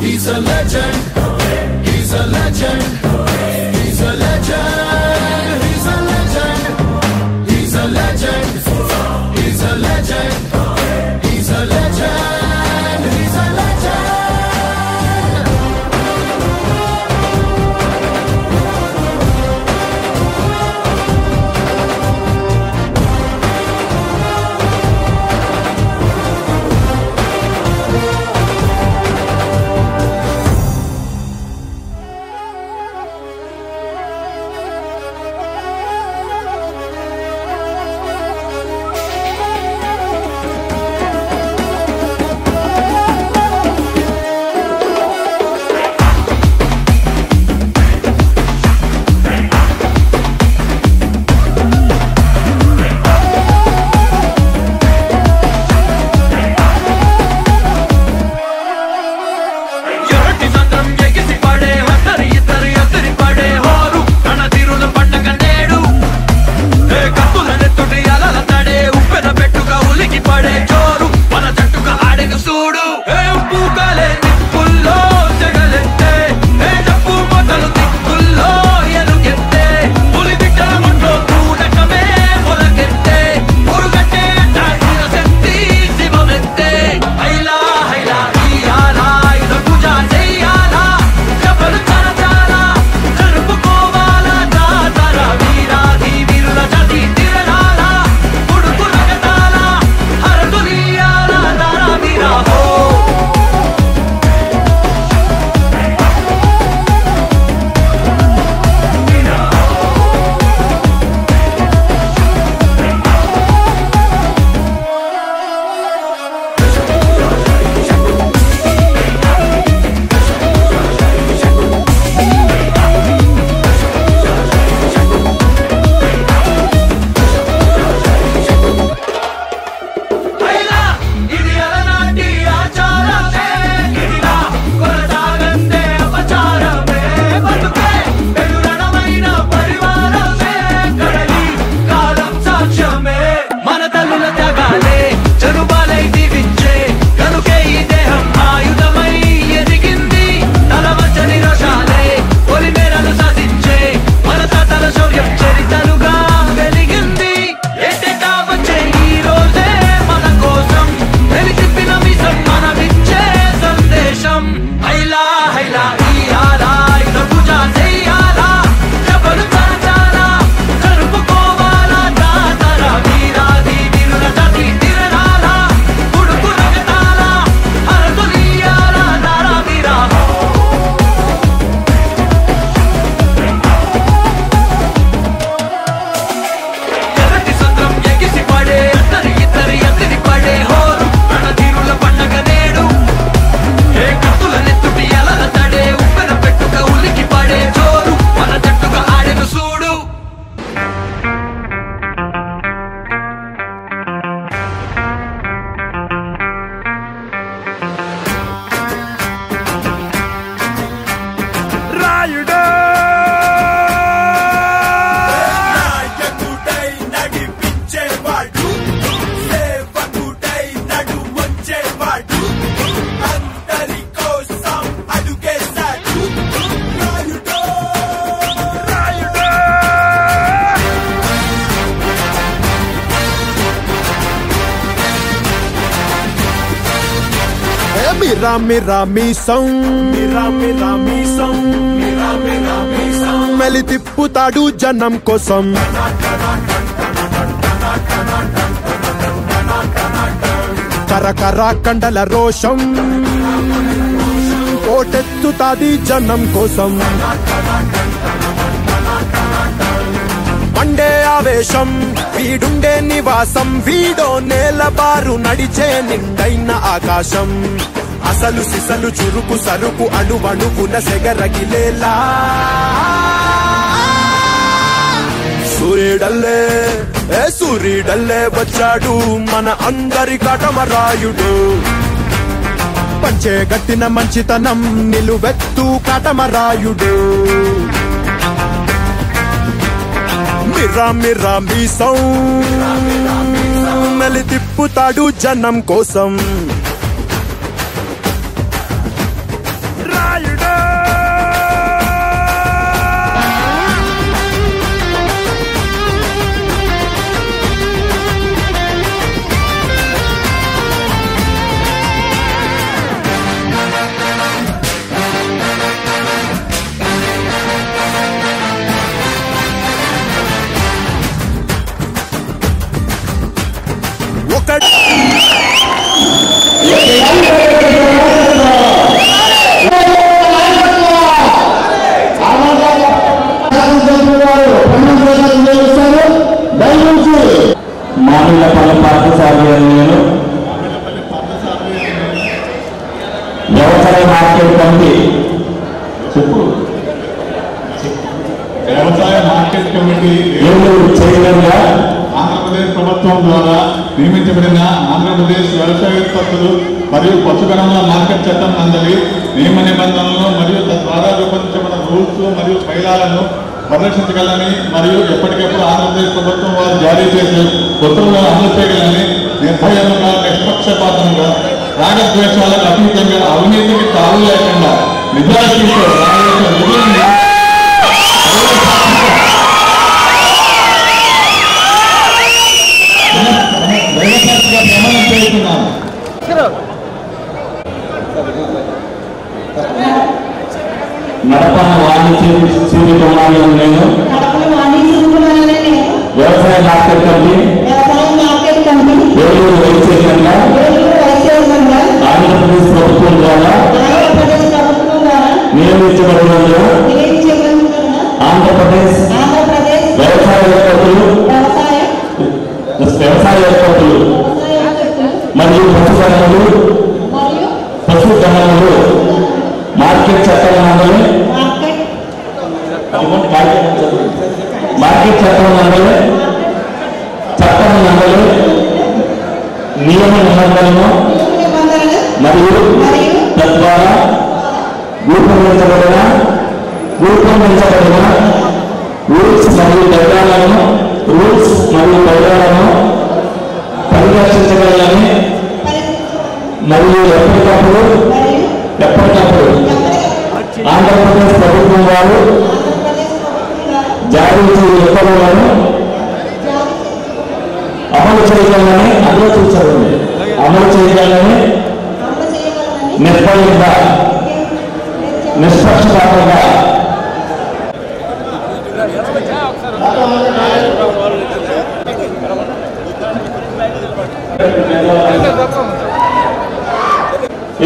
He's a legend. He's a legend. He's a legend. He's a legend. He's a legend. He's a legend. He's a legend. He's a legend. మెలి తిప్పుతాడు జనం కోసం కరకర కండల రోషం కోటెత్తుతాది జనం కోసం Monday ఆవేశం వీడుండే నివాసం వీడో నేలబారు నడిచే నిండైన ఆకాశం అసలు సిసలు చురుకు సరుకు అణువణువున సెగరగిలేలా సూర్యుడల్లే వచ్చాడు మన అందరి కాటమరాయుడు. పంచే గట్టిన మంచితనం నిలువెత్తు కాటమరాయుడు. మిర్రా మిర్రా మీసం మెలి తిప్పుతాడు జనం కోసం. మామిళ్ళపల్లి పార్థసారథి నేను వ్యవసాయ మార్కెట్ కమిటీ వ్యవసాయ మార్కెట్ కమిటీ చైర్మన్గా ఆంధ్రప్రదేశ్ ప్రభుత్వం ద్వారా నియమించబడిన ఆంధ్రప్రదేశ్ వ్యవసాయ ఉత్పత్తులు మరియు పశుగణముల మార్కెట్ చట్టం నందలి నియమ నిబంధనలను మరియు తద్వారా రూపొందించబడిన రూల్స్ మరియు బైలాలను పరిరక్షించగలని మరియు ఎప్పటికప్పుడు ఆంధ్రప్రదేశ్ ప్రభుత్వం వారు జారీ చేసే ఉత్తర్వులను అమలు చేయగలని నిర్భయంగా నిష్పక్షపాతంగా రాగద్వేషాలకు అతీతంగా అవినీతికి తావు లేకుండా నిజాయితీతో ప్రమాణం చేస్తున్నాను. నడపన వాణిజ్య నేను వ్యవసాయ మార్కెట్ కమిటీ ఏలూరు వైస్ చైర్మన్గా ఆంధ్రప్రదేశ్ ప్రభుత్వం ద్వారా నియమించబడినందున ఆంధ్రప్రదేశ్ వ్యవసాయ ఉత్పత్తులు మరియు పశుగణములు మార్కెట్ చట్టం నందలి నియమ నిబంధనలను మరియు తద్వారా రూపొందించబడిన రూల్స్ మరియు బైలాలను పరిరక్షించగలని మరియు ఎప్పటికప్పుడు ఆంధ్రప్రదేశ్ ప్రభుత్వం వారు జారీ చేసే ఉత్తర్వులను అమలు చేయగలని నిర్భయంగా నిష్పక్షపాతంగా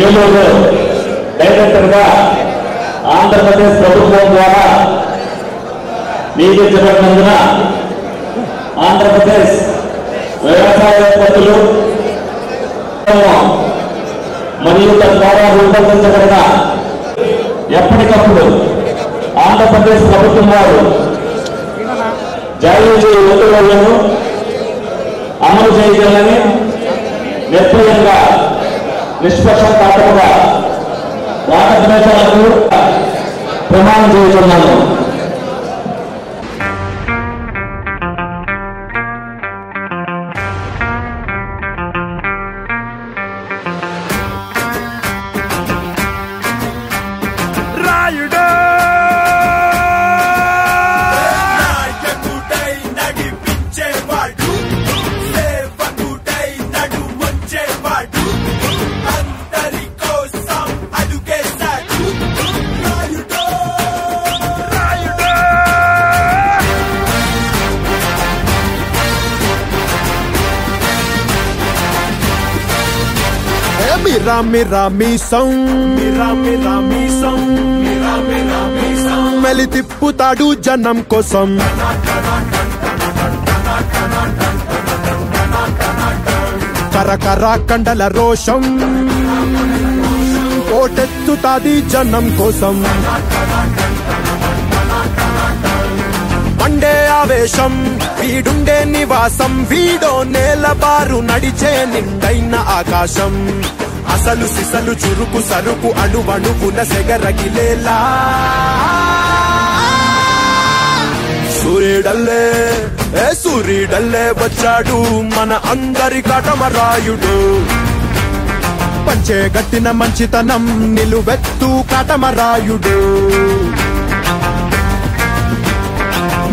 ఏలూరు డైరెక్టర్గా ఆంధ్రప్రదేశ్ ప్రభుత్వం ద్వారా నియమించబడినందున ఆంధ్రప్రదేశ్ వ్యవసాయ ఉత్పత్తులు మరియు తద్వారా రూపొందించబడిన ఎప్పటికప్పుడు ఆంధ్రప్రదేశ్ ప్రభుత్వం వారు జారీ చేసే ఉత్తర్వులను అమలు చేయగలని నిర్భయంగా నిష్పక్షపాతంగా రాగద్వేషాలకు ప్రమాణం చేస్తున్నాను. మిర్రా మీసం మెలి తిప్పుతాడు జనం కోసం. కరకర కండల రోషం కోటెత్తుతాది జనం కోసం. మండే వీరావేశం వీడుండే నివాసం వీడో నేలబారు నడిచే నిండైన ఆకాశం అసలు సిసలు చురుకు సరుకు అణువణువున సెగరగిలేలా సూర్యుడల్లే వచ్చాడు మన అందరి కాటమరాయుడు పంచే గట్టిన మంచితనం నిలువెత్తు కాటమరాయుడు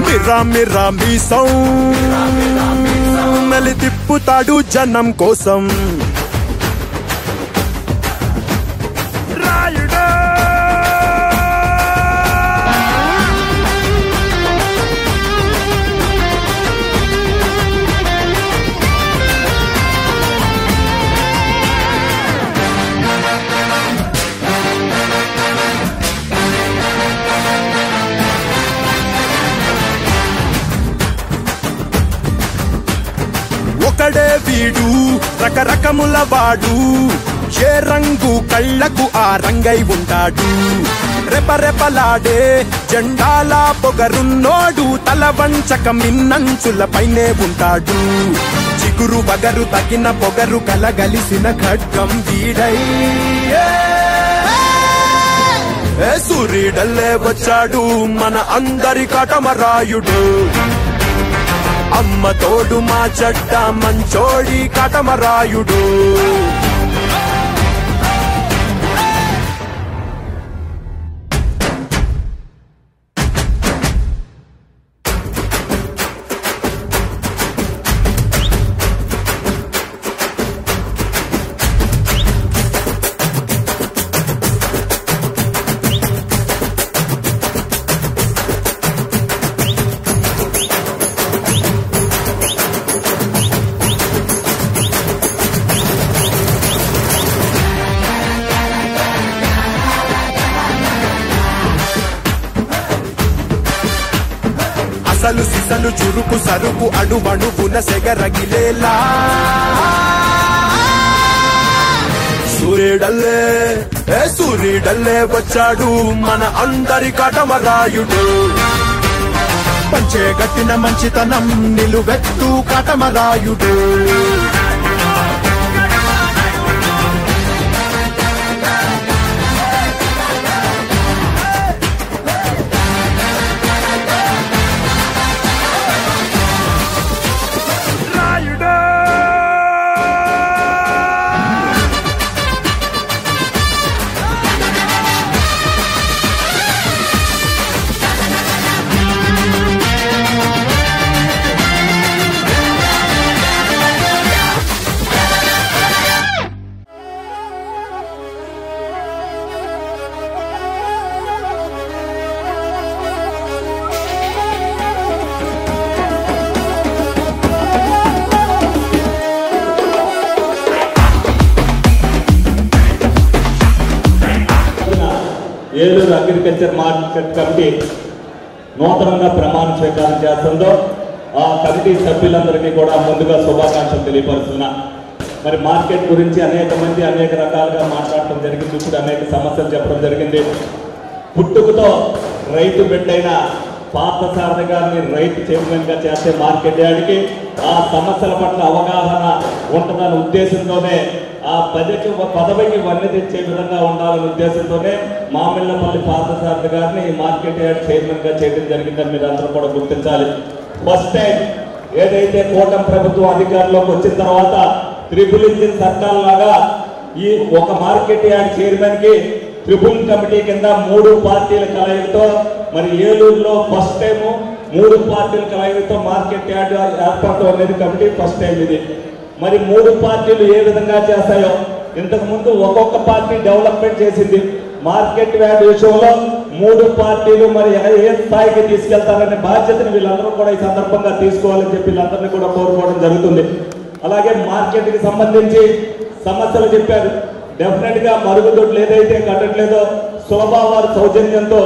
మిర్రా మిర్రా మీసం మెలి తిప్పుతాడు జనం కోసం ఒకడే వీడు రకరకముల వాడు ఏ రంగు కళ్ళకు ఆ రంగై ఉంటాడు రెపరెపలాడే జెండాల పొగరున్నోడు తల వంచక మిన్నంచుల పైనే ఉంటాడు చిగురు బగరు తగిన పొగరు కలగలిసిన ఖడ్గం వీడై సూర్యుడల్లే వచ్చాడు మన అందరి కాటమరాయుడు అమ్మ తోడు మా చెడ్డ మంచోడి కాటమరాయుడు అసలు సిసలు చురుకు సరుకు అణువణువున సెగరగిలేలా సూర్యుడల్లే వచ్చాడు మన అందరి కాటమరాయుడు పంచే గట్టిన మంచితనం నిలువెత్తు Katamarayudu Eluru agriculture market committee నూతనంగా ప్రమాణ స్వీకారం చేస్తుందో ఆ కమిటీ సభ్యులందరికీ కూడా ముందుగా శుభాకాంక్షలు తెలియపరుస్తున్నా. మరి మార్కెట్ గురించి అనేక మంది అనేక రకాలుగా మాట్లాడటం జరిగింది. ఇప్పుడు అనేక సమస్యలు చెప్పడం జరిగింది. పుట్టుకతో రైతు బిడ్డైన పార్థసారథి గారిని రైతు చైర్మన్గా చేస్తే మార్కెట్ యార్డ్కి ఆ సమస్యల పట్ల అవగాహన ఉంటుందన్న ఉద్దేశంతోనే ఆ పదవికి వన్నె తెచ్చే విధంగా ఉండాలనే ఉద్దేశంతోనే మామిళ్ళపల్లి పార్థసారథి గారిని మార్కెట్ యార్డ్ చైర్మన్గా చేయడం జరిగిందని మీరు అందరూ కూడా గుర్తించాలి. ఫస్ట్ టైం ఏదైతే కూటమి ప్రభుత్వం అధికారంలోకి వచ్చిన తర్వాత ట్రిపుల్ ఇంజిన్ సర్కార్ లాగా ఈ ఒక మార్కెట్ యార్డ్ చైర్మన్ కి ట్రిపుల్ కమిటీ కింద 3 పార్టీల కలయికతో మరి ఏలూరులో ఫస్ట్ టైం 3 పార్టీల కలయికతో మార్కెట్ యార్డ్ ఏర్పాటు అనేది కమిటీ ఫస్ట్ టైం ఇది. మరి 3 పార్టీలు ఏ విధంగా చేస్తాయో ఇంతకు ముందు ఒక్కొక్క పార్టీ డెవలప్మెంట్ చేసింది. మార్కెట్ యార్డ్ విషయంలో 3 పార్టీలు మరి ఏ స్థాయికి తీసుకెళ్తారనే బాధ్యతను వీళ్ళందరూ కూడా ఈ సందర్భంగా తీసుకోవాలని చెప్పి వీళ్ళందరినీ కూడా కోరుకోవడం జరుగుతుంది. అలాగే మార్కెట్కి సంబంధించి సమస్యలు చెప్పారు. డెఫినెట్ గా మరుగుదొడ్లు ఏదైతే కట్టట్లేదో సులభవారి సౌజన్యంతో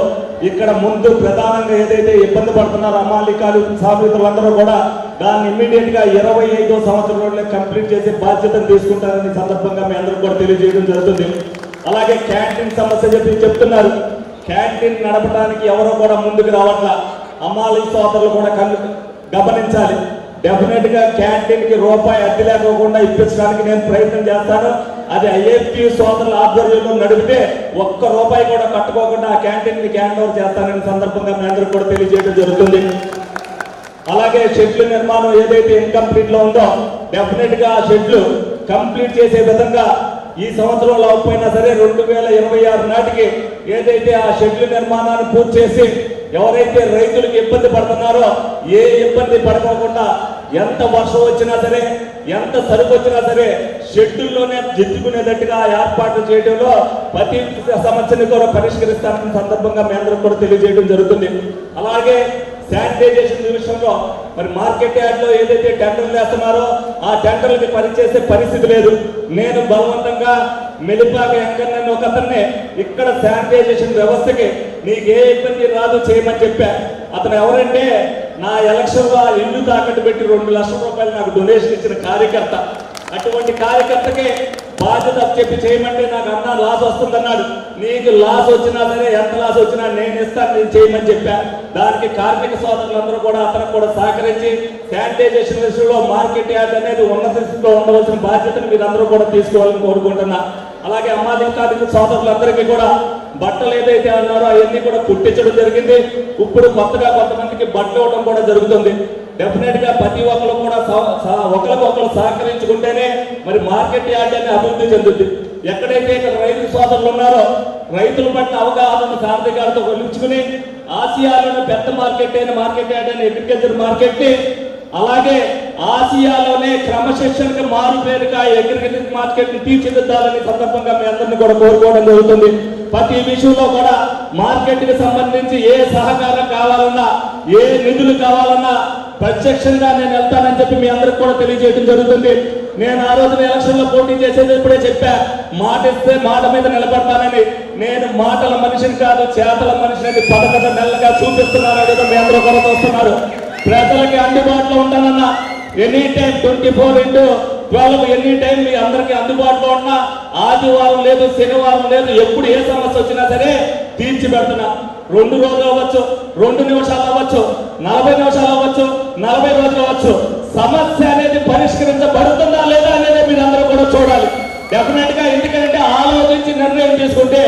ఇక్కడ ముందు ప్రధానంగా ఏదైతే ఇబ్బంది పడుతున్నారో అమాలికాలు సామితులందరూ కూడా దాన్ని ఇమ్మీడియట్ గా 25వ సంవత్సరంలో కంప్లీట్ చేసే బాధ్యతను తీసుకుంటారని సందర్భంగా మీ అందరూ కూడా తెలియజేయడం జరుగుతుంది. అలాగే క్యాంటీన్ సమస్య చెప్తున్నారు. క్యాంటీన్ నడపడానికి ఎవరో కూడా ముందుకు రావట్లా. అమ్మాలి సోదరులు కూడా గమనించాలి. డెఫినెట్ గా క్యాంటీన్ కి రూపాయి అద్దె లేకోకుండా ఇప్పించడానికి నేను ప్రయత్నం చేస్తాను. అది ఐఏపీ సోదరుల ఆధ్వర్యంలో నడిపితే ఒక్క రూపాయి కూడా కట్టుకోకుండా ఆ క్యాంటీన్ కి హ్యాండ్ ఓవర్ చేస్తానని సందర్భంగా మీ అందరూ కూడా తెలియజేయడం జరుగుతుంది. అలాగే షెడ్ల నిర్మాణం ఏదైతే ఇన్కంప్లీట్ లో ఉందో డెఫినెట్ గా ఆ షెడ్లు కంప్లీట్ చేసే విధంగా ఈ సంవత్సరంలో అవ్వకపోయినా సరే 2026 నాటికి ఏదైతే ఆ షెడ్ల నిర్మాణాన్ని పూర్తి చేసి ఎవరైతే రైతులకు ఇబ్బంది పడుతున్నారో ఏ ఇబ్బంది పడుకోకుండా ఎంత వర్షం వచ్చినా సరే ఎంత సరుకు వచ్చినా సరే షెడ్యూల్లోనే జిద్దుకునేటట్టుగా ఏర్పాట్లు చేయడంలో ప్రతి సమస్యని కూడా పరిష్కరిస్తానని సందర్భంగా మీ అందరూ కూడా తెలియజేయడం జరుగుతుంది. అలాగే శానిటైజేషన్ విషయంలో మరి మార్కెట్ యార్డ్లో ఏదైతే టెండర్లు వేస్తున్నారో ఆ టెండర్లకి పనిచేసే పరిస్థితి లేదు. నేను బలవంతంగా మెలిపాక వెంకన్నని ఒక అతన్ని ఇక్కడ శానిటైజేషన్ వ్యవస్థకి నీకు ఏ ఇబ్బంది రాదు చేయమని చెప్పా. అతను ఎవరంటే నా ఎలక్షన్లో ఇల్లు తాకట్టు పెట్టి 2 లక్షల రూపాయలు నాకు డొనేషన్ ఇచ్చిన కార్యకర్త. అటువంటి కార్యకర్తకి బాధ్యత చెప్పి చేయమంటే నాకు అన్నా లాస్ వస్తుందన్నాడు. నీకు లాస్ వచ్చినా సరే ఎంత లాస్ వచ్చినా నేను ఇస్తాను, నేను చేయమని చెప్పా. దానికి కార్మిక సోదరులందరూ కూడా అతనికి కూడా సహకరించి శానిటైజేషన్ విషయంలో మార్కెట్ యార్డ్ అనేది ఉన్నత స్థితిలో ఉండవలసిన బాధ్యతను మీరందరూ కూడా తీసుకోవాలని కోరుకుంటున్నా. అలాగే అమ్మాది కార్మిక సోదరులందరికీ కూడా బట్టలు ఏదైతే అన్నారో అవన్నీ కూడా కుట్టించడం జరిగింది. ఇప్పుడు కొత్తగా కొంతమందికి బట్టలు ఇవ్వడం కూడా జరుగుతుంది. డెఫినెట్ గా ప్రతి ఒక్కరు కూడా ఒకరికొకరు సహకరించుకుంటేనే మరి మార్కెట్ యార్డ్ అనేది అభివృద్ధి చెందుతుంది. ఎక్కడైతే ఇక్కడ రైతు సోదరులు ఉన్నారో రైతుల పట్ల అవగాహన సాంతికాలతో కొలుచుకుని ఆసియాలోని పెద్ద మార్కెట్ అయిన మార్కెట్ యార్డ్ అయిన అగ్రికల్చర్ మార్కెట్ ని అలాగే ఆసియాలోనే క్రమశిక్షణకు మారు పేరుగా అగ్రికల్చర్ మార్కెట్ ని తీర్చిదిద్దాలని సందర్భంగా మీ అందరినీ కూడా కోరుకోవడం జరుగుతుంది. ప్రతి విషయంలో కూడా మార్కెట్ కి సంబంధించి ఏ సహకారం కావాలన్నా ఏ నిధులు కావాలన్నా ప్రత్యక్షంగా నేను వెళ్తానని చెప్పి మీ అందరికి కూడా తెలియజేయడం జరుగుతుంది. నేను ఆ రోజున ఎలక్షన్ లో పోటీ చేసేది ఇప్పుడే చెప్పా, మాట ఇస్తే మాట మీద నిలబడతానని. నేను మాటల మనిషిని కాదు చేతల మనిషిని 11 నెలలుగా చూపిస్తున్నాను. అడిగితే మీ అందరూ కూడా చూస్తున్నారు. ప్రజలకి అందుబాటులో ఉంటానన్నా ఎనీ టైం 24/12 ఎనీ టైం మీ అందరికి అందుబాటులో ఉన్నా ఆదివారం లేదు శనివారం లేదు ఎప్పుడు ఏ సమస్య వచ్చినా సరే తీర్చి పెడుతున్నా. 2 రోజులు అవ్వచ్చు, 2 నిమిషాలు అవ్వచ్చు, 40 నిమిషాలు అవ్వచ్చు, 40 రోజులు అవ్వచ్చు, సమస్య అనేది పరిష్కరించబడుతుందా లేదా అనేది మీరు అందరూ కూడా చూడాలి. డెఫినెట్ గా ఎందుకంటే ఆలోచించి నిర్ణయం తీసుకుంటే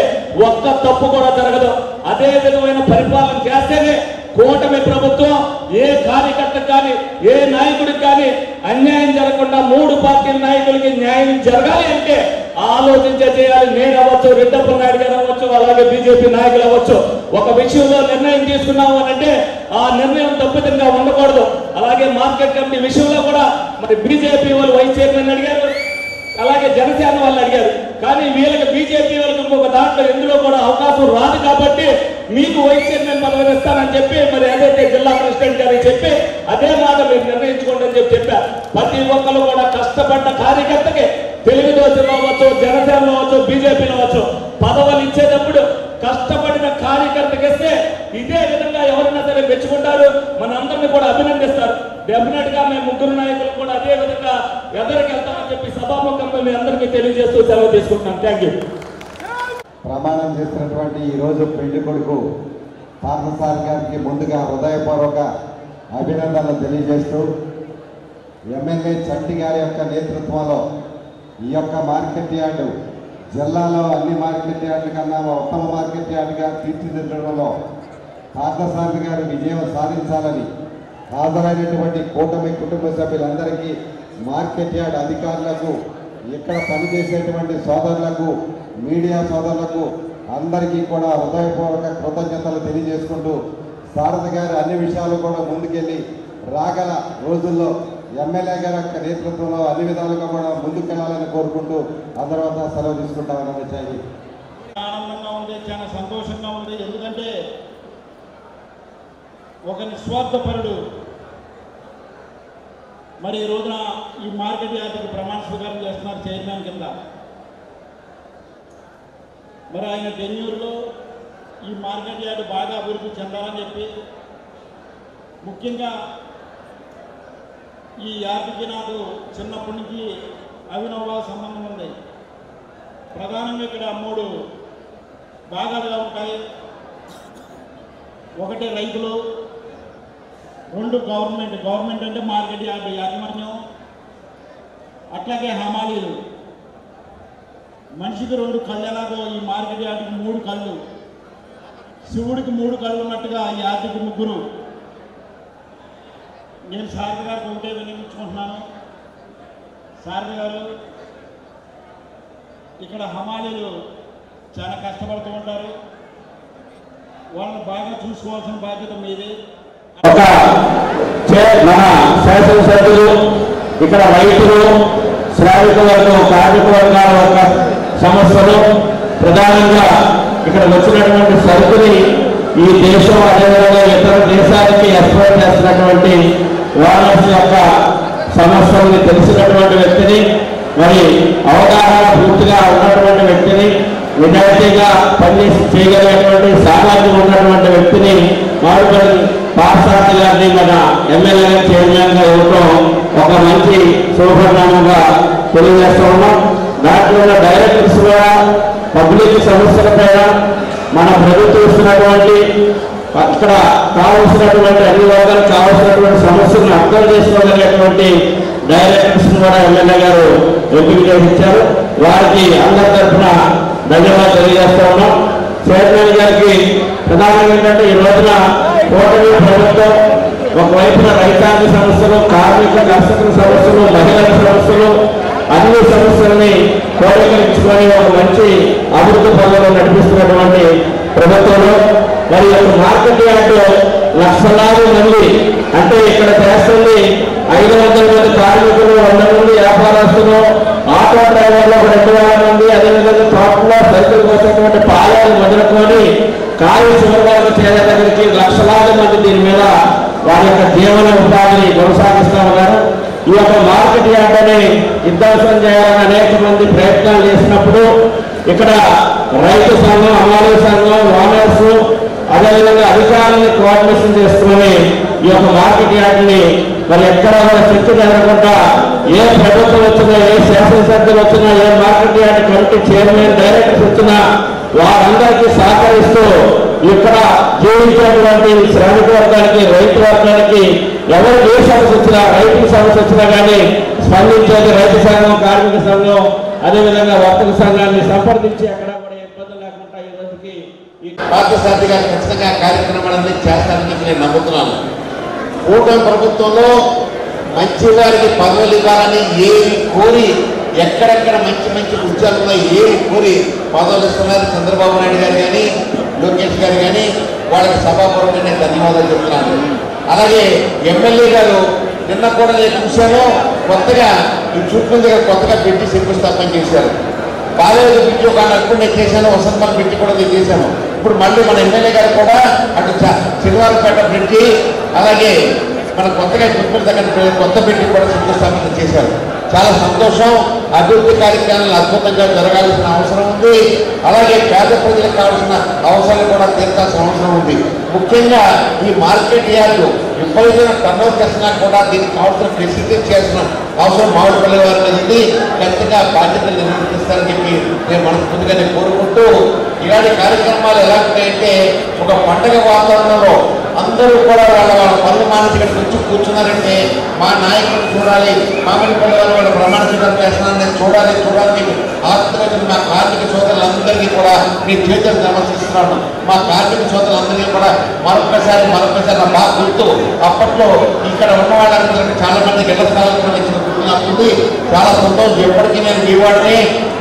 ఒక్క తప్పు కూడా జరగదు. అదే విధమైన పరిపాలన చేస్తేనే కూటమి ప్రభుత్వం ఏ కార్యకర్తకు కానీ ఏ నాయకుడికి కానీ అన్యాయం జరగకుండా 3 పార్టీల నాయకులకి న్యాయం జరగాలి అంటే ఆలోచించే చేయాలి. నేను అవ్వచ్చు, రెడ్డప్ప నాయుడు గారు అవ్వచ్చు, అలాగే బీజేపీ నాయకులు అవ్వచ్చు. ఒక విషయంలో నిర్ణయం తీసుకున్నాము అంటే ఆ నిర్ణయం తప్పితంగా ఉండకూడదు. అలాగే మార్కెట్ కమిటీ విషయంలో కూడా మరి బీజేపీ వాళ్ళు వైస్ చైర్మన్ అడిగారు, అలాగే జనసేన వాళ్ళు అడిగారు. కానీ వీళ్ళకి బీజేపీ వాళ్ళకి ఇంకొక దాంట్లో ఎందులో కూడా అవకాశం రాదు కాబట్టి మీకు వైస్ చైర్మన్ పదవి ఇస్తానని చెప్పి మరి ఏదైతే జిల్లా ప్రెసిడెంట్ గారికి చెప్పి అదే మాట మీరు నిర్ణయించుకోండి అని చెప్పారు. ప్రతి ఒక్కరు కూడా కష్టపడ్డ కార్యకర్తకి తెలుగుదేశంలో అవ్వచ్చు, జనసేనలో అవ్వచ్చు, బీజేపీలో అవ్వచ్చు పదవులు ఇచ్చేటప్పుడు కష్టపడిన కార్యకర్తకి ఇస్తే ఇదే విధంగా ఎవరైనా సరే మెచ్చుకుంటారు, మన అందరినీ కూడా అభినందిస్తారు. డెఫినెట్ గా మేము 3 నాయకులు కూడా అదే విధంగా ఎదరికి వెళ్తామని చెప్పి సభాముఖంగా మీ అందరికీ తెలియజేస్తూ సెలవు తీసుకుంటున్నాను. Thank you. ప్రమాణం చేసినటువంటి ఈరోజు పెళ్లి కొడుకు పార్థసారథి గారికి ముందుగా హృదయపూర్వక అభినందనలు తెలియజేస్తూ ఎమ్మెల్యే చట్టి గారి యొక్క నేతృత్వంలో ఈ యొక్క మార్కెట్ యార్డు జిల్లాలో అన్ని మార్కెట్ యార్డుల కన్నా ఉత్తమ మార్కెట్ యార్డుగా తీర్చిదిద్దడంలో పార్థసారథి గారు విజయం సాధించాలని హాజరైనటువంటి కూటమి కుటుంబ సభ్యులందరికీ, మార్కెట్ యార్డ్ అధికారులకు, ఇక్కడ పనిచేసేటువంటి సోదరులకు, మీడియా సోదరులకు అందరికీ కూడా హృదయపూర్వక కృతజ్ఞతలు తెలియజేసుకుంటూ సారథి గారు అన్ని విషయాలు కూడా ముందుకెళ్ళి రాగల రోజుల్లో ఎమ్మెల్యే గారి యొక్క నేతృత్వంలో అన్ని విధాలుగా కూడా ముందుకెళ్లాలని కోరుకుంటూ అందరూ సెలవు తీసుకుంటామని వచ్చాయి. ఆనందంగా ఉంది, చాలా సంతోషంగా ఉంది. ఎందుకంటే ఒక నిస్వార్థపరుడు మరి ఈ రోజున ఈ మార్కెట్ యార్డుకి ప్రమాణ స్వీకారం చేస్తున్నారు చైర్మన్ కింద. మరి ఆయన టెన్యూర్లో ఈ మార్కెట్ యార్డు బాగా అభివృద్ధి చెందాలని చెప్పి ముఖ్యంగా ఈ యార్డుకి నాకు చిన్నప్పటి నుంచి అవినవ సంబంధం ఉంది. ప్రధానంగా ఇక్కడ 3 భాగాలుగా ఉంటాయి. ఒకటి రైతులు, రెండు గవర్నమెంట్ అంటే మార్కెట్ యాజమాన్యం, అట్లాగే హమాలీలు. మనిషికి 2 కళ్ళు ఎలాగో ఈ మార్కెట్ యార్డుకి 3 కళ్ళు, శివుడికి 3 కళ్ళు ఉన్నట్టుగా ఈ యార్డుకి 3. నేను సారథి గారికి ఒకటే వినియోగించుకుంటున్నాను. సారథి గారు, ఇక్కడ హమాలీలు చాలా కష్టపడుతూ ఉంటారు, వాళ్ళని బాగా చూసుకోవాల్సిన బాధ్యత మీది. ఒక మన శాసనసభ్యులు, ఇక్కడ రైతులు, శ్రామిక వర్గం, కార్మిక వర్గాల యొక్క సమస్యలు, ప్రధానంగా ఇక్కడ వచ్చినటువంటి సరుకుని ఈ దేశం అదేవిధంగా ఇతర దేశాలకి ఎక్స్పోర్ట్ చేస్తున్నటువంటి ఓనర్స్ యొక్క సమస్యల్ని తెలిసినటువంటి వ్యక్తిని, మరి అవగాహన పూర్తిగా ఉన్నటువంటి వ్యక్తిని, నిజాయితీగా పనిచేసి చేయగలిగినటువంటి సామర్థ్యం ఉన్నటువంటి వ్యక్తిని మారుపల్లి పార్సార్థి గారిని మన ఎమ్మెల్యే చైర్మన్గా ఇవ్వడం ఒక మంచి శుభపరిణామంగా తెలియజేస్తూ ఉన్నాం. దాంట్లో ఉన్న డైరెక్టర్స్ కూడా పబ్లిక్ సమస్యలపైన మన ప్రభుత్వం ఇస్తున్నటువంటి ఇక్కడ కావలసినటువంటి అన్ని వర్గాలకు కావలసినటువంటి సమస్యలను అర్థం చేసుకోగలిగేటువంటి డైరెక్టర్స్ కూడా ఎమ్మెల్యే గారు ఎంపిక చేసి ఇచ్చారు. వారికి అందరి తరఫున ధన్యవాదాలు తెలియజేస్తూ ఉన్నాం. చైర్మన్ గారికి ప్రధానంగా ఏంటంటే ఈ రోజున కూటమి ప్రభుత్వం ఒకవైపున రైతాంగ సమస్యలు, కార్మిక కర్షకుల సమస్యలు, మహిళల సమస్యలు, అన్ని సమస్యల్ని కోరికరించుకొని ఒక మంచి అభివృద్ధి పనులను నడిపిస్తున్నటువంటి ప్రభుత్వంలో మరి యొక్క మార్కెట్ యార్డు లక్షలాది మంది, అంటే ఇక్కడ చేస్తుంది 500 మంది కార్మికులు, 100 మంది వ్యాపారస్తులు, ఆటో డ్రైవర్లు 2,000 మంది, అదేవిధంగా తోటలో సైకిల్ వచ్చేటువంటి పాలలు మొదలుకొని కార్య చివరి చేరే దగ్గరికి లక్షలాది మంది దీని మీద వారి యొక్క జీవన ఉపాధిని కొనసాగిస్తూ ఉన్నారు. ఈ యొక్క మార్కెట్ యార్డుని విధ్వంసం చేయాలని అనేక మంది ప్రయత్నాలు చేసినప్పుడు ఇక్కడ రైతు సంఘం, హమాలీ సంఘం, ఓనర్స్, అదేవిధంగా అధికారులను కోఆర్డినేషన్ చేసుకుని ఈ యొక్క మార్కెట్ యార్డుని మరి ఎక్కడ కూడా చర్చ జరగకుండా ఏ ప్రభుత్వం వచ్చినా, ఏ శాసనసభ్యులు వచ్చినా, ఏ market yard committee chairman, directors వచ్చినా వారందరికీ సహకరిస్తూ ఇక్కడ జీవించేటువంటి శ్రామిక వర్గానికి, రైతు వర్గానికి ఎవరు ఏ సమస్య వచ్చినా, రైతుల సమస్య వచ్చినా కానీ స్పందించేది రైతు సంఘం, కార్మిక సంఘం, అదేవిధంగా వర్తక సంఘాన్ని సంప్రదించి అక్కడ కూడా ఇబ్బందులు లేకుండా ఈ రోజుకి పార్థసారథి గారు ఖచ్చితంగా కార్యక్రమాలన్నీ చేస్తారని నేను నమ్ముతున్నాను. కూటమి ప్రభుత్వంలో మంచి వారికి పదవులు ఇవ్వాలని ఏమి కోరి, ఎక్కడెక్కడ మంచి మంచి ఉద్యోగాలు ఏమి కోరి పదవులు ఇస్తున్నారు చంద్రబాబు నాయుడు గారు కానీ, లోకేష్ గారు కానీ, వాళ్ళకి సభాపూర్వకంగా నేను ధన్యవాదాలు చెప్తున్నాను. అలాగే ఎమ్మెల్యే గారు నిన్న కూడా నేను చూశాను, కొత్తగా ఈ చుట్టూ దగ్గర కొత్తగా పెట్టి శంకుస్థాపన చేశారు. బాలయ్య బిడ్డి ఒక అప్పుడు నేను చేశాను, వసంతమల్ బిడ్డి కూడా నేను చేశాను. ఇప్పుడు మళ్ళీ మన ఎమ్మెల్యే గారు కూడా అటు శనివారంపేట బిడ్డి, అలాగే మన కొత్తగా చుట్టూ దగ్గర కొత్త బిడ్డి కూడా శంకుస్థాపన చేశారు. చాలా సంతోషం. అభివృద్ధి కార్యక్రమాలు అద్భుతంగా జరగాల్సిన అవసరం ఉంది. అలాగే పేద ప్రజలకు కావాల్సిన అవసరాలు కూడా తీర్చాల్సిన అవసరం ఉంది. ముఖ్యంగా ఈ మార్కెట్ యార్డు విపరీతమైన టర్నోవర్ చేసినా కూడా దీనికి కావాల్సిన ఫెసిలిటీ చేయాల్సిన అవసరం మామిడిపల్లి వారి మీద ఉంది. ఖచ్చితంగా బాధ్యతలు నిర్వర్తిస్తారని చెప్పి నేను మనస్ఫూర్తిగా కోరుకుంటూ, ఇలాంటి కార్యక్రమాలు ఎలా ఉంటాయంటే ఒక పండగ వాతావరణంలో అందరూ కూడా వాళ్ళ పనులు మానేసి ఇక్కడికి వచ్చి కూర్చున్నారంటే మా నాయకులను చూడాలి, మామిడిపల్లి వారు వాళ్ళ ప్రమాణ స్వీకారం చేస్తున్నారని నేను చూడాలి ఆత్మీయ మా కార్మిక సోదరులందరికీ కూడా మీ చేతులు నమస్కరిస్తున్నాను. మా కార్మిక సోదరులందరికీ కూడా మరొకసారి నా బాగా గుర్తు. అప్పట్లో ఇక్కడ ఉన్న వాళ్ళందరికీ చాలా మందికి ఇళ్ల స్థలాలు ఇచ్చిన గుర్తు నాకుంది. చాలా సంతోషం. ఎప్పటికీ నేను మీ వాడిని,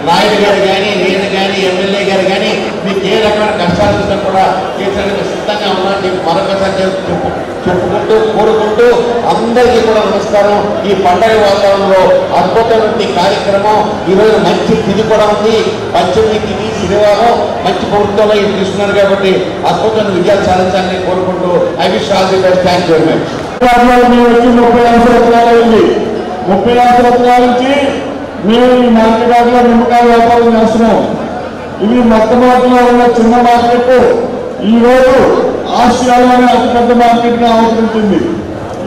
నాయుడు గారు కానీ, నేను కానీ, ఎమ్మెల్యే గారు కానీ మీకు ఏ రకమైన కష్టాలు వచ్చినా కూడా చేసేందుకు సిద్ధంగా ఉన్నాను. మరొకసారి చెప్పుకుంటూ కోరుకుంటూ అందరికీ కూడా నమస్కారం. ఈ పండగ వాతావరణంలో అద్భుతమైన కార్యక్రమం ఈరోజు మంచి తిథి కూడా ఉంది. పంచమి తిథి శనివారం మంచి ప్రభుత్వంలో ఇది తీసుకున్నారు కాబట్టి అద్భుతమైన విజయాలు సాధించాలని కోరుకుంటూ I wish all the best. Thank you very much. 30 సంవత్సరాలు అయింది. 30 సంవత్సరాల నుంచి మేము ఈ మార్కెట్ యార్డులో నిమ్మకాయ వ్యాపారం చేస్తున్నాం. ఇది మొట్టమొదటిలో ఉన్న చిన్న మార్కెట్ ఈరోజు ఆసియాలోనే అతిపెద్ద మార్కెట్గా అవతరించింది.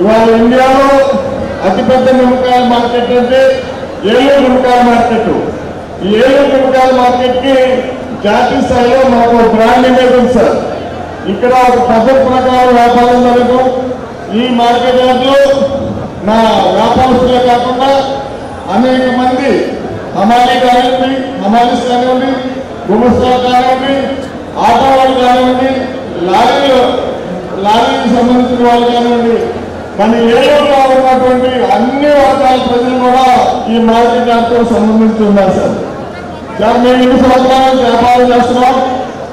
ఇవాళ ఇండియాలో అతిపెద్ద నిమ్మకాయల మార్కెట్ అంటే ఏలూరు నిమ్మకాయల మార్కెట్. ఈ ఏలూరు నిమ్మకాయల మార్కెట్కి జాతీయ స్థాయిలో మనకు బ్రాండ్ ఇమేజ్ ఉంది సార్. ఇక్కడ ఒక పద్ధతి ప్రకారం వ్యాపారం జరగడం, ఈ మార్కెట్ యార్డ్లో నా వ్యాపారస్తులే కాకుండా అనేక మంది హమాలీ కానివ్వండి, హమాలీస్ కానివ్వండి, గుమస్తాలు కానివ్వండి, ఆటో వాళ్ళు కానివ్వండి, లారీకి సంబంధించిన వాళ్ళు కానివ్వండి, మన ఏరియాలో ఉన్నటువంటి అన్ని వర్గాల ప్రజలు కూడా ఈ మార్కెట్ యార్డ్తో సంబంధించి ఉన్నారు సార్. సార్ మేము 2 సంవత్సరాలు వ్యాపారం చేస్తున్నాం.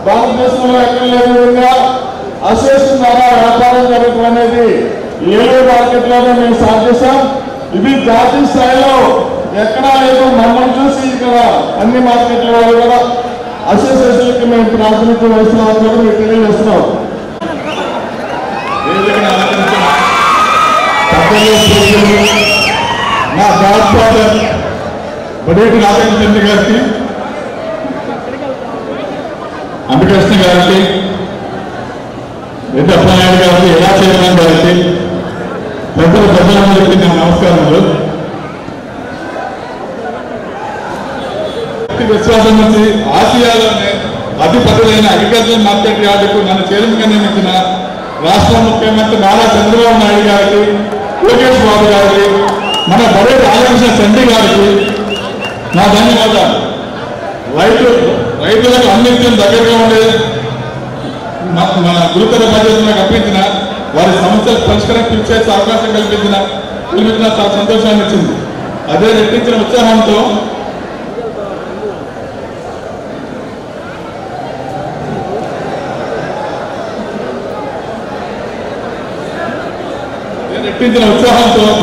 భారతదేశంలో ఎక్కడ లేని విధంగా అసోసియేషన్ ద్వారా వ్యాపారం జరగడం అనేది ఏలూరు మార్కెట్లోనే మేము స్టార్ట్ చేశాం. ఇది జాతీయ స్థాయిలో ఎక్కడా లేదు. మమ్మల్ని చూసి ఇక్కడ అన్ని మార్కెట్ల వాళ్ళు కూడా అసోసియేషన్కి మేము ప్రాతినిధ్యం వహిస్తున్నామని కూడా మేము తెలియజేస్తున్నాం. నా గాడ్ ఫాదర్ బడేటి రాజేంద్ర గారికి, అంబికృష్ణ గారికి, రెడ్డి అప్పనాయుడు గారికి, ఎలా చైర్మన్ గారికి, ప్రజలందరికీ నా నమస్కారములు. విశ్వాసం నుంచి ఆసియాలోనే అతిపెద్దదైన అగ్రికల్చర్ మార్కెట్ యార్డుకు నన్ను చైర్మన్గా నియమించిన రాష్ట్ర ముఖ్యమంత్రి నారా చంద్రబాబు నాయుడు గారికి, లోకేష్ బాబు గారికి, మన బడేటి రాజకృష్ణ చండి గారికి నా ధన్యవాదాలు. రైతులకు అన్నింటిని దగ్గరగా ఉండే మన గురుతర బాధ్యతను కల్పించిన, వారి సమస్యలు పరిష్కారం చేసే అవకాశం కల్పించిన చాలా సంతోషాన్ని ఇచ్చింది. అదే రెట్టించిన ఉత్సాహంతో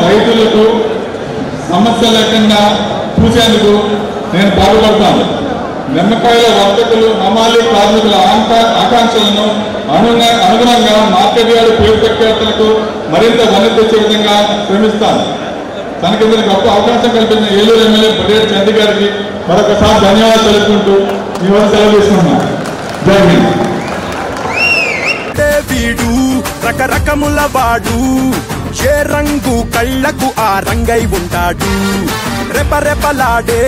రైతులకు సమస్య లేకుండా చూసేందుకు నేను పాల్పడతాను. నిమ్మకాయల వర్తకులు, హమాలీ కార్మికుల ఆకాంక్షలను అనుగుణంగా మార్కెట్ యార్డు పేరు ప్రఖ్యాతులకు మరింత వన్నె తెచ్చే విధంగా శ్రమిస్తాను. తనకింద గొప్ప అవకాశం కల్పించిన ఏలూరు ఎమ్మెల్యే బడేటి చండి గారికి మరొకసారి ధన్యవాదాలు తెలుపుకుంటూ మీ వల్ల సెలవు తీసుకున్నాను. జై హింద్. వీడు రకరకముల వాడు, ఏ రంగు కళ్ళకు ఆ రంగై ఉంటాడు. రెపరెపలాడే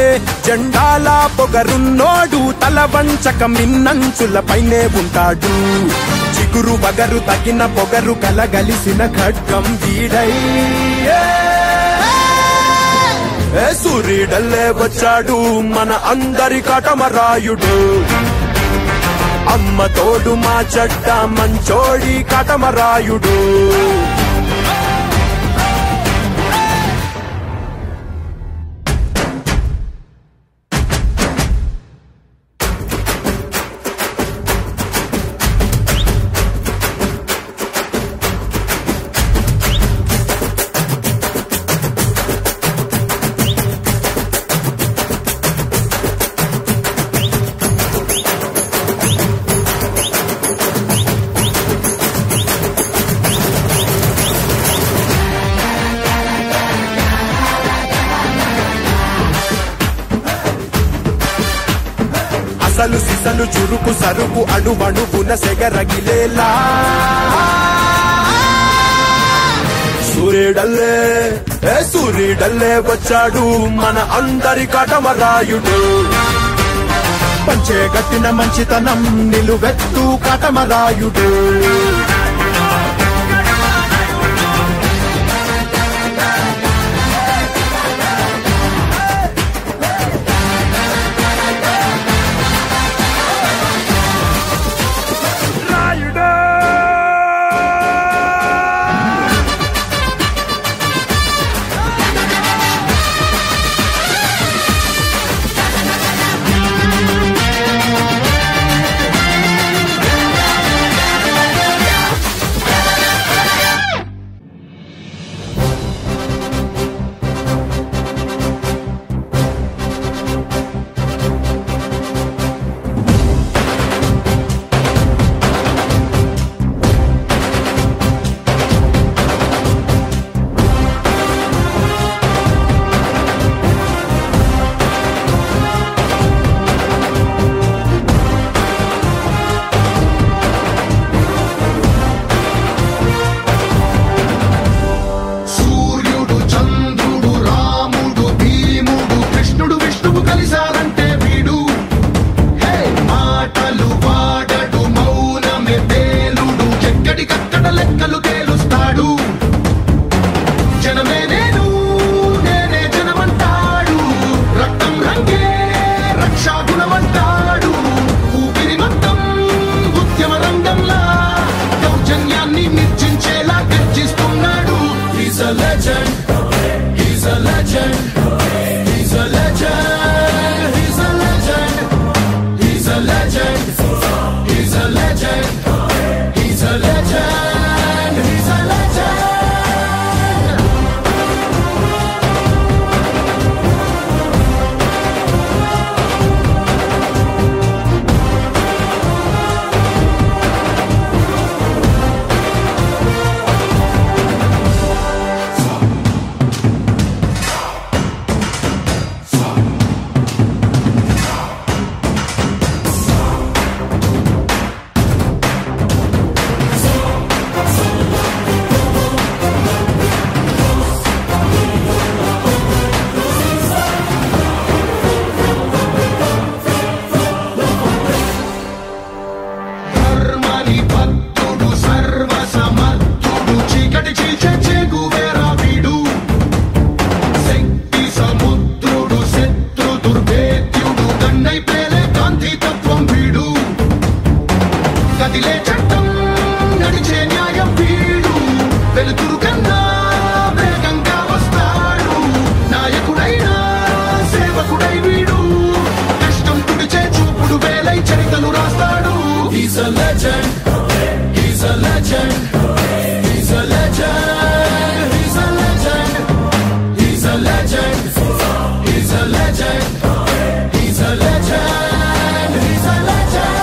జెండాల పొగరున్నోడు, తల వంచక మిన్నంచుల పైనే ఉంటాడు. చిగురు బగరు తగిన పొగరు కలగలిసిన ఖడ్గం వీడై సూర్యుడల్లే వచ్చాడు మన అందరి కటమరాయుడు. అమ్మ తోడు మా చెడ్డ మంచోడి కటమరాయుడు. అసలు సిసలు చురుకు సరుకు అణువణువున సెగరగిలేలా సూర్యుడల్లే వచ్చాడు మన అందరి కటమరాయుడు. పంచే గట్టిన మంచితనం నిలువెత్తు Katamarayudu. He's a legend. He's a legend. He's a legend. He's a legend. He's a legend. He's a legend. He's a legend. He's a legend. He's a legend. He's a legend. He's a legend. He's a legend. He's a legend. He's a legend. He's a legend. He's a legend.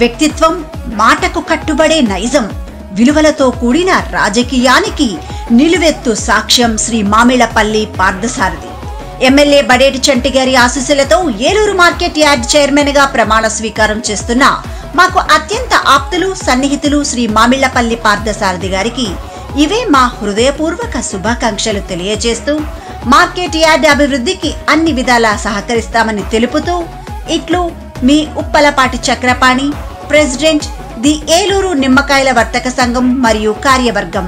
వ్యక్తిత్వం, మాటకు కట్టుబడే నైజం, విలువలతో కూడిన రాజకీయానికి నిలువెత్తు సాక్ష్యం Shri Mamillapalli Parthasarathi. MLA Badeti చంటి గారి ఆశీస్సులతో Eluru market yard chairman గా ప్రమాణ స్వీకారం చేస్తున్న మాకు అత్యంత ఆప్తులు, సన్నిహితులు శ్రీ మామిళ్లపల్లి పార్థసారథి గారికి ఇవే మా హృదయపూర్వక శుభాకాంక్షలు తెలియజేస్తూ మార్కెట్ యార్డ్ అభివృద్ధికి అన్ని విధాలా సహకరిస్తామని తెలుపుతూ ఇట్లు మీ ఉప్పలపాటి చక్రపాణి, ప్రెసిడెంట్, ది ఏలూరు నిమ్మకాయల వర్తక సంఘం మరియు కార్యవర్గం.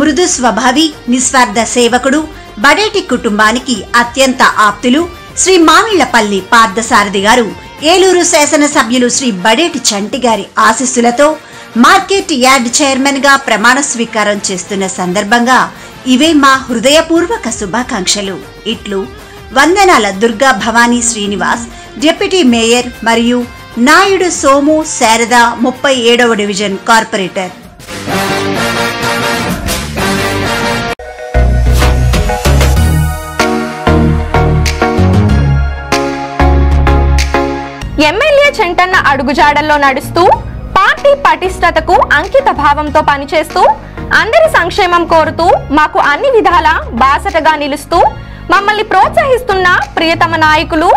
మృదు స్వభావి, నిస్వార్థ సేవకుడు, బడేటి కుటుంబానికి అత్యంత ఆప్తులు శ్రీ మామిళ్లపల్లి పార్థసారథి గారు ఏలూరు శాసనసభ్యులు శ్రీ బడేటి చంటి గారి ఆశీస్సులతో మార్కెట్ యార్డ్ చైర్మన్ గా ప్రమాణ స్వీకారం చేస్తున్న సందర్భంగా ఇవే మా హృదయపూర్వక శుభాకాంక్షలు. ఇట్లు వందనాల దుర్గా భవానీ శ్రీనివాస్, డిప్యూటీ మేయర్ మరియు నాయుడు సోము శారద 37వ డివిజన్ కార్పొరేటర్. ఎమ్మెల్యే చెంటన్న అడుగుజాడల్లో నడుస్తూ పార్టీ పటిష్టతకు అంకిత భావంతో పనిచేస్తూ అందరి సంక్షేమం కోరుతూ మాకు అన్ని విధాల బాసటగా నిలుస్తూ మమ్మల్ని ప్రోత్సహిస్తున్న ప్రియతమ నాయకులు,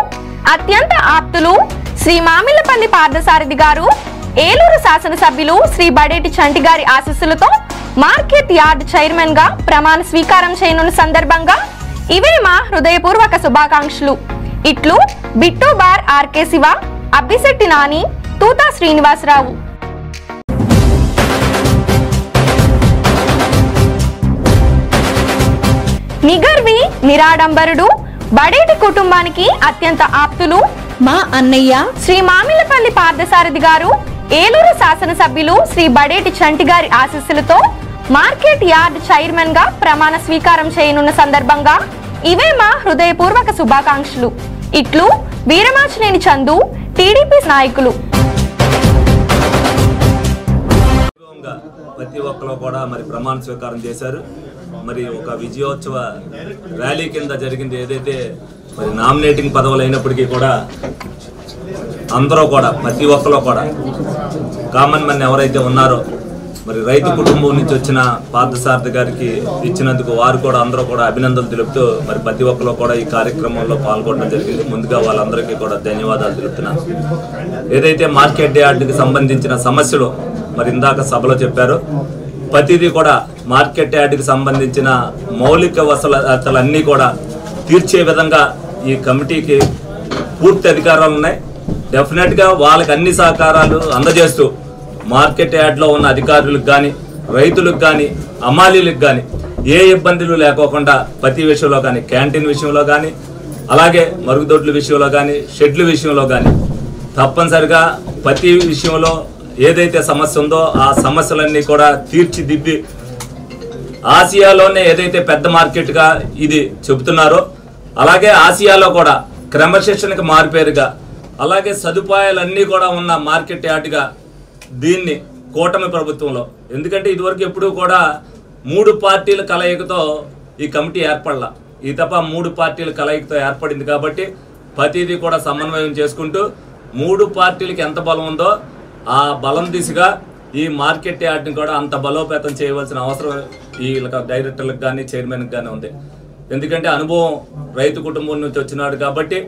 అత్యంత ఆప్తులు శ్రీ మామిళ్లపల్లి పార్థసారథి గారు, ఏలూరు శాసనసభ్యులు శ్రీ బడేటి చంటి గారి ఆశీస్సులతో మార్కెట్ యార్డ్ చైర్మన్ గా ప్రమాణ స్వీకారం చేయనున్న సందర్భంగా ఇవే మా హృదయపూర్వక శుభాకాంక్షలు. ఇట్లు బిట్టు బార్ ఆర్కే శివ, అబ్బిశెట్టి నాని, తూతా శ్రీనివాసరావు. నిగర్వి నిరాడంబరుడు, బడేటి కుటుంబానికి అత్యంత ఆప్తులు మా అన్నయ్య శ్రీ మామిళ్లపల్లి పార్థసారథి గారు, ఏలూరు శాసనసభ్యులు శ్రీ బడేటి చంటి గారి ఆశీస్సులతో మార్కెట్ యార్డ్ చైర్మన్ గా ప్రమాణ స్వీకారం చేయనున్న సందర్భంగా ఇవే మా హృదయపూర్వక శుభాకాంక్షలు. ఇట్లు వీరమాచినేని చందు, టీడీపీ నాయకులు. ప్రతి ఒక్కరు కూడా మరి ప్రమాణ స్వీకారం చేశారు. మరి ఒక విజయోత్సవ ర్యాలీ కింద జరిగింది. ఏదైతే మరి నామినేటింగ్ పదవులు అయినప్పటికీ కూడా అందరూ కూడా ప్రతి ఒక్కరు కూడా కామన్ మ్యాన్ ఎవరైతే ఉన్నారో మరి రైతు కుటుంబం నుంచి వచ్చిన పార్థసారథి గారికి ఇచ్చినందుకు వారు కూడా అందరూ కూడా అభినందనలు తెలుపుతూ మరి ప్రతి ఒక్కరు కూడా ఈ కార్యక్రమంలో పాల్గొనడం జరిగింది. ముందుగా వాళ్ళందరికీ కూడా ధన్యవాదాలు తెలుపుతున్నాను. ఏదైతే మార్కెట్ యార్డ్కి సంబంధించిన సమస్యలు మరి ఇందాక సభలో చెప్పారో ప్రతిదీ కూడా మార్కెట్ యార్డ్కి సంబంధించిన మౌలిక వసతులన్నీ కూడా తీర్చే విధంగా ఈ కమిటీకి పూర్తి అధికారాలు ఉన్నాయి. డెఫినెట్గా వాళ్ళకి అన్ని సహకారాలు అందజేస్తూ మార్కెట్ యార్డ్లో ఉన్న అధికారులకు కానీ, రైతులకు కానీ, అమాలీలకు కానీ ఏ ఇబ్బందులు లేకోకుండా ప్రతి విషయంలో కానీ, క్యాంటీన్ విషయంలో కానీ, అలాగే మరుగుదొడ్ల విషయంలో కానీ, షెడ్ల విషయంలో కానీ తప్పనిసరిగా ప్రతి విషయంలో ఏదైతే సమస్య ఉందో ఆ సమస్యలన్నీ కూడా తీర్చిదిద్ది ఆసియాలోనే ఏదైతే పెద్ద మార్కెట్గా ఇది చెబుతున్నారో అలాగే ఆసియాలో కూడా క్రమశిక్షణకు మారిపేరుగా అలాగే సదుపాయాలన్నీ కూడా ఉన్న మార్కెట్ యార్డ్గా దీన్ని కూటమి ప్రభుత్వంలో, ఎందుకంటే ఇదివరకు ఎప్పుడూ కూడా 3 పార్టీల కలయికతో ఈ కమిటీ ఏర్పడలా. ఈ తప్ప 3 పార్టీల కలయికతో ఏర్పడింది కాబట్టి ప్రతిదీ కూడా సమన్వయం చేసుకుంటూ 3 పార్టీలకు ఎంత బలం ఉందో ఆ బలం దిశగా ఈ మార్కెట్ యార్డ్ని కూడా అంత బలోపేతం చేయవలసిన అవసరం ఈ డైరెక్టర్లకు కానీ, చైర్మన్కి కానీ ఉంది. ఎందుకంటే అనుభవం రైతు కుటుంబం నుంచి వచ్చినాడు కాబట్టి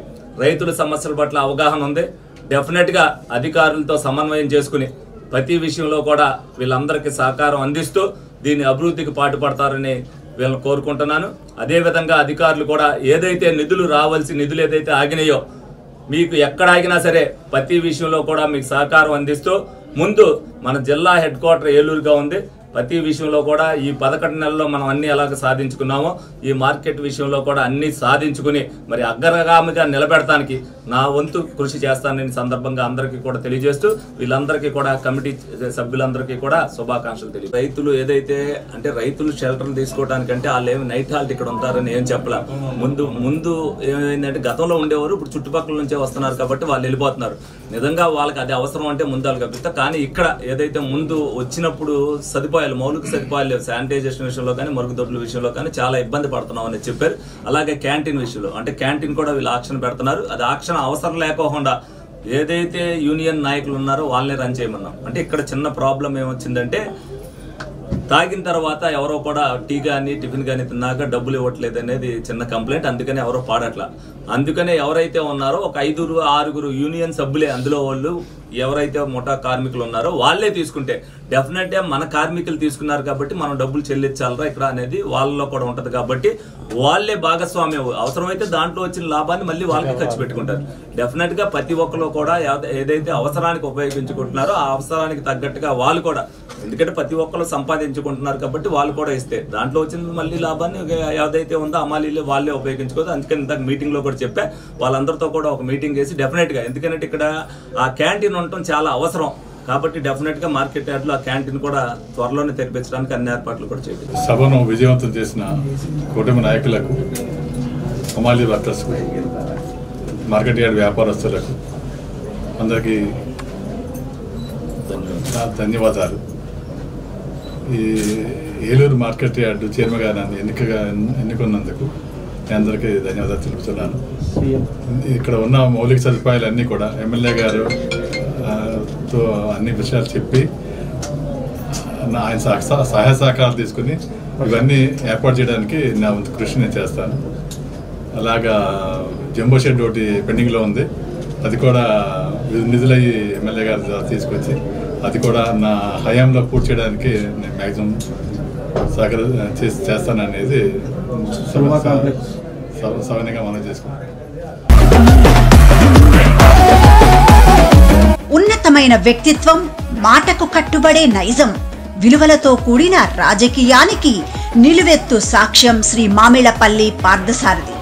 రైతుల సమస్యల పట్ల అవగాహన ఉంది. డెఫినెట్గా అధికారులతో సమన్వయం చేసుకుని ప్రతి విషయంలో కూడా వీళ్ళందరికీ సహకారం అందిస్తూ దీని అభివృద్ధికి పాటుపడతారని వీళ్ళని కోరుకుంటున్నాను. అదేవిధంగా అధికారులు కూడా ఏదైతే నిధులు రావాల్సి నిధులు ఏదైతే ఆగినాయో మీకు ఎక్కడ ఆగినా సరే ప్రతి విషయంలో కూడా మీకు సహకారం అందిస్తూ ముందు మన జిల్లా హెడ్ క్వార్టర్ ఏలూరుగా ఉంది. ప్రతి విషయంలో కూడా ఈ 11 నెలల్లో మనం అన్ని ఎలాగ సాధించుకున్నామో ఈ మార్కెట్ విషయంలో కూడా అన్ని సాధించుకుని మరి అగ్రగామిగా నిలబెడటానికి నా వంతు కృషి చేస్తానని సందర్భంగా అందరికీ కూడా తెలియజేస్తూ వీళ్ళందరికీ కూడా కమిటీ సభ్యులందరికీ కూడా శుభాకాంక్షలు తెలియదు. రైతులు ఏదైతే అంటే రైతులు షెల్టర్ తీసుకోవడానికంటే వాళ్ళు ఏమి నైట్ హాల్ట్ ఇక్కడ ఉంటారని ఏం చెప్పలే. ముందు ఏమైందంటే గతంలో ఉండేవారు ఇప్పుడు చుట్టుపక్కల నుంచే వస్తున్నారు కాబట్టి వాళ్ళు వెళ్ళిపోతున్నారు. నిజంగా వాళ్ళకి అది అవసరం అంటే ముందు వాళ్ళు కల్పిస్తా. కానీ ఇక్కడ ఏదైతే ముందు వచ్చినప్పుడు మౌలిక సదుపాయాలు లేవు. శానిటైజేషన్ విషయంలో కానీ, మరుగుదొడ్ల విషయంలో కానీ చాలా ఇబ్బంది పడుతున్నాం అని చెప్పారు. అలాగే క్యాంటీన్ విషయంలో అంటే క్యాంటీన్ కూడా వీళ్ళు ఆక్షన్ పెడుతున్నారు. అది ఆక్షన్ అవసరం లేకోకుండా ఏదైతే యూనియన్ నాయకులు ఉన్నారో వాళ్ళని రన్ చేయమన్నాం. అంటే ఇక్కడ చిన్న ప్రాబ్లం ఏమొచ్చిందంటే తాగిన తర్వాత ఎవరో కూడా టీ కానీ టిఫిన్ కానీ తిన్నాక డబ్బులు ఇవ్వట్లేదు అనేది చిన్న కంప్లైంట్. అందుకని ఎవరో పాడట్లా. అందుకనే ఎవరైతే ఉన్నారో ఒక 5-6 యూనియన్ సభ్యులే అందులో వాళ్ళు ఎవరైతే ముఠా కార్మికులు ఉన్నారో వాళ్ళే తీసుకుంటే డెఫినెట్గా మన కార్మికులు తీసుకున్నారు కాబట్టి మనం డబ్బులు చెల్లించాలరా ఇక్కడ అనేది వాళ్ళలో కూడా ఉంటది కాబట్టి వాళ్ళే భాగస్వామ్యం అవసరమైతే దాంట్లో వచ్చిన లాభాన్ని మళ్ళీ వాళ్ళకి ఖర్చు పెట్టుకుంటారు. డెఫినెట్ గా ప్రతి ఒక్కరు కూడా ఏదైతే అవసరానికి ఉపయోగించుకుంటున్నారో ఆ అవసరానికి తగ్గట్టుగా వాళ్ళు కూడా, ఎందుకంటే ప్రతి ఒక్కరు సంపాదించుకుంటున్నారు కాబట్టి వాళ్ళు కూడా ఇస్తే దాంట్లో వచ్చిన మళ్ళీ లాభాన్ని ఏదైతే ఉందో అమాలీలు వాళ్ళే ఉపయోగించుకోదు. అందుకని ఇందాక మీటింగ్ లో కూడా చెప్పా, వాళ్ళందరితో కూడా ఒక మీటింగ్ చేసి డెఫినెట్ గా, ఎందుకంటే ఇక్కడ ఆ క్యాంటీన్ ఉండటం చాలా అవసరం కాబట్టి డెఫినెట్ గా మార్కెట్ యార్డ్ లో ఆ క్యాంటీన్ కూడా త్వరలోనే తెరిపించడానికి అన్ని ఏర్పాట్లు కూడా చేయాలి. సభను విజయవంతం చేసిన కూటమి నాయకులకు, హమాలీ వర్కర్స్కు, మార్కెట్ యార్డ్ వ్యాపారస్తులకు అందరికీ ధన్యవాదాలు. ఈ ఏలూరు మార్కెట్ యార్డు చైర్మన్గా నన్ను ఎన్నుకున్నందుకు నేను అందరికీ ధన్యవాదాలు తెలుపుతున్నాను. ఇక్కడ ఉన్న మౌలిక సదుపాయాలన్నీ కూడా ఎమ్మెల్యే గారు తో అన్ని విషయాలు చెప్పి ఆయన సహాయ సహకారాలు తీసుకుని ఇవన్నీ ఏర్పాటు చేయడానికి నా వంతు కృషి నేను చేస్తాను. అలాగా జంబో షెడ్ ఒకటి పెండింగ్లో ఉంది, అది కూడా నిధులయ్యి ఎమ్మెల్యే గారు తీసుకొచ్చి అది కూడా నా హయాంలో పూర్తి చేయడానికి నేను మ్యాక్సిమం చేస్తాననేది సవనంగా మనం చేసుకున్నాం. ఉన్నతమైన వ్యక్తిత్వం, మాటకు కట్టుబడే నైజం, విలువలతో కూడిన రాజకీయానికి నిలువెత్తు సాక్ష్యం శ్రీ మామిళ్లపల్లి పార్థసారథి.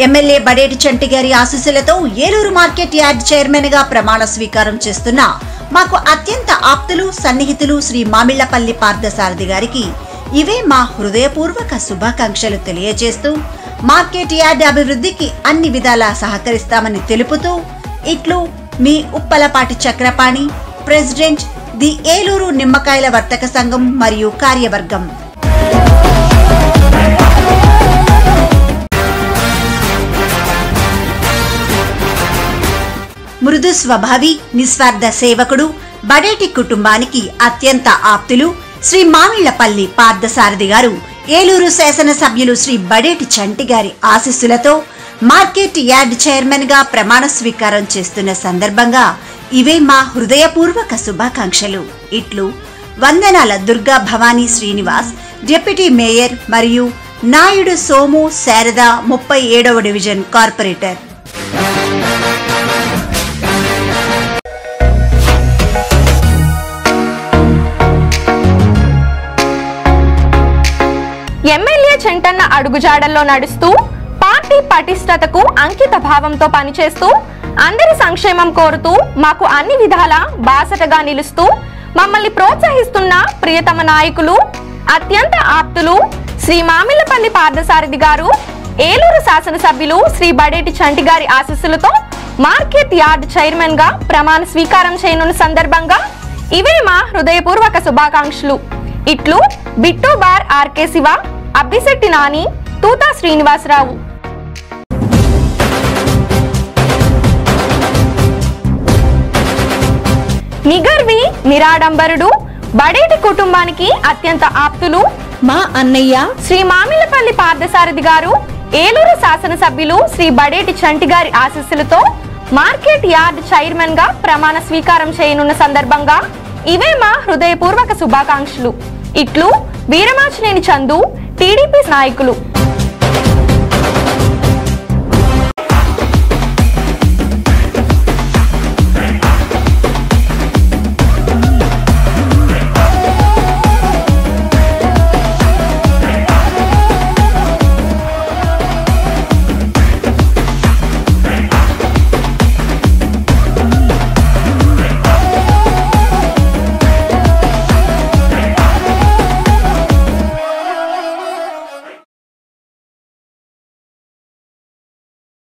ఎమ్మెల్యే బడేటి చంటి గారి ఆశీస్సులతో ఏలూరు మార్కెట్ యార్డ్ చైర్మన్ గా ప్రమాణ స్వీకారం చేస్తున్న మాకు అత్యంత ఆప్తులు, సన్నిహితులు శ్రీ మామిళ్లపల్లి పార్థసారథి గారికి ఇవే మా హృదయపూర్వక శుభాకాంక్షలు తెలియజేస్తూ మార్కెట్ యార్డ్ అభివృద్ధికి అన్ని విధాలా సహకరిస్తామని తెలుపుతూ ఇట్లు మీ ఉప్పలపాటి చక్రపాణి, ప్రెసిడెంట్ ది ఏలూరు నిమ్మకాయల వర్తక సంఘం మరియు కార్యవర్గం. మృదు స్వభావి, నిస్వార్థ సేవకుడు, బడేటి కుటుంబానికి అత్యంత ఆప్తులు శ్రీ మామిళ్లపల్లి పార్థసారథి గారు ఏలూరు శాసనసభ్యులు శ్రీ బడేటి చంటి గారి ఆశీస్సులతో మార్కెట్ యార్డ్ చైర్మన్ గా ప్రమాణ స్వీకారం చేస్తున్న సందర్భంగా ఇవే మా హృదయపూర్వక శుభాకాంక్షలు. ఇట్లు వందనాల దుర్గా భవానీ శ్రీనివాస్, డిప్యూటీ మేయర్ మరియు నాయుడు సోము శారద 37వ డివిజన్ కార్పొరేటర్. ఎమ్మెల్యే చెంటన్న అడుగుజాడల్లో నడుస్తూ పార్టీ పటిష్టతకు అంకిత భావంతో పనిచేస్తూ అందరి సంక్షేమం కోరుతూ మాకు అన్ని విధాలా బాసటగా నిలుస్తూ మమ్మల్ని ప్రోత్సహిస్తున్న ప్రియతమ నాయకులు, అత్యంత ఆప్తులు శ్రీ మామిళ్లపల్లి పార్థసారథి గారు, ఏలూరు శాసనసభ్యులు శ్రీ బడేటి చంటి గారి ఆశీస్సులతో మార్కెట్ యార్డ్ చైర్మన్ గా ప్రమాణ స్వీకారం చేయనున్న సందర్భంగా ఇవే మా హృదయపూర్వక శుభాకాంక్షలు. ఇట్లు బిట్టు బార్ ఆర్కే శివ, అబ్బిశెట్టి నాని, తూతా శ్రీనివాసరావు. నిగర్వి నిరాడంబరుడు, బడేటి కుటుంబానికి అత్యంత ఆప్తులు మా అన్నయ్య శ్రీ మామిళ్లపల్లి పార్థసారథి గారు, ఏలూరు శాసనసభ్యులు శ్రీ బడేటి చంటి గారి ఆశీస్సులతో మార్కెట్ యార్డ్ చైర్మన్ గా ప్రమాణ స్వీకారం చేయనున్న సందర్భంగా ఇవే మా హృదయపూర్వక శుభాకాంక్షలు. ఇట్లు వీరమాచినేని చందు, టీడీపీ నాయకులు.